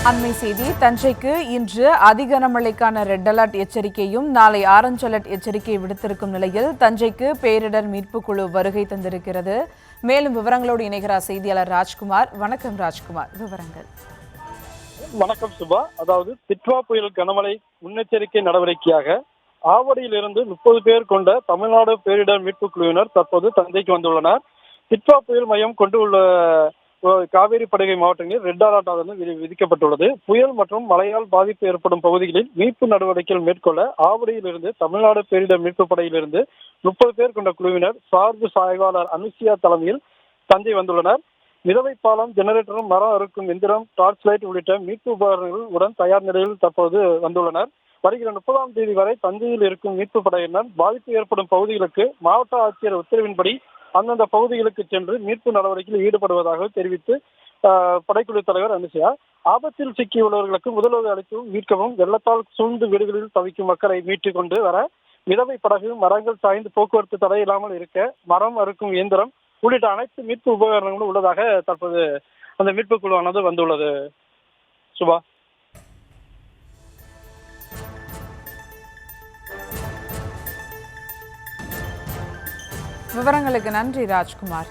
அண்மை செய்தி தஞ்சைக்கு இன்று அதி கனமழைக்கான ரெட் அலர்ட் எச்சரிக்கையும் நாளை ஆரஞ்ச் அலர்ட் எச்சரிக்கை விடுத்திருக்கும் நிலையில் தஞ்சைக்கு பேரிடர் மீட்பு குழு வருகை தந்திருக்கிறது. மேலும் விவரங்களோடு இணைகிறார் செய்தியாளர் ராஜ்குமார். வணக்கம் ராஜ்குமார், விவரங்கள். வணக்கம் சுபா. அதாவது திட்வா புயல் கனமழை முன்னெச்சரிக்கை நடவடிக்கையாக ஆவடியிலிருந்து 30 பேர் கொண்ட தமிழ்நாடு பேரிடர் மீட்பு குழுவினர் தற்போது தஞ்சைக்கு வந்துள்ளனர். திட்வா புயல் மையம் கொண்டு உள்ள காவேரி படுகை மாவட்டங்களில் ரெட் அலர்ட் விதிக்கப்பட்டுள்ளது. புயல் மற்றும் மழையால் பாதிப்பு ஏற்படும் பகுதிகளில் மீட்பு நடவடிக்கைகள் மேற்கொள்ள ஆவடியிலிருந்து தமிழ்நாடு பேரிடர் மீட்பு படையிலிருந்து 30 பேர் கொண்ட குழுவினர் சார்பு ஆய்வாளர் அனுசியா தலைமையில் தஞ்சை வந்துள்ளனர். மிதவை பாலம், ஜெனரேட்டர், மரம் அறுக்கும் எந்திரம், டார்ச் லைட் உள்ளிட்ட மீட்பு உபகரணங்கள் உடன் தயார் நிலையில் தற்போது வந்துள்ளனர். வருகிற 30ஆம் தேதி வரை தஞ்சையில் இருக்கும் மீட்பு படையினர் பாதிப்பு ஏற்படும் பகுதிகளுக்கு மாவட்ட ஆட்சியர் உத்தரவின்படி அந்தந்த பகுதிகளுக்கு சென்று மீட்பு நடவடிக்கையில் ஈடுபடுவதாக தெரிவித்து படைக்குழு தலைவர் அனுசியா, ஆபத்தில் சிக்கியுள்ளவர்களுக்கு முதலுதவி அளிக்கவும் மீட்கவும், வெள்ளத்தால் சூழ்ந்து வீடுகளில் தவிக்கும் மக்களை மீட்டுக் கொண்டு வர மிதவை படகு, மரங்கள் சாய்ந்து போக்குவரத்து தடை இல்லாமல் இருக்க மரம் அறுக்கும் இயந்திரம் உள்ளிட்ட அனைத்து மீட்பு உபகரணங்களும் உள்ளதாக தற்போது அந்த மீட்பு குழுவானது வந்துள்ளது. சுபா. விவரங்களுக்கு நன்றி ராஜ்குமார்.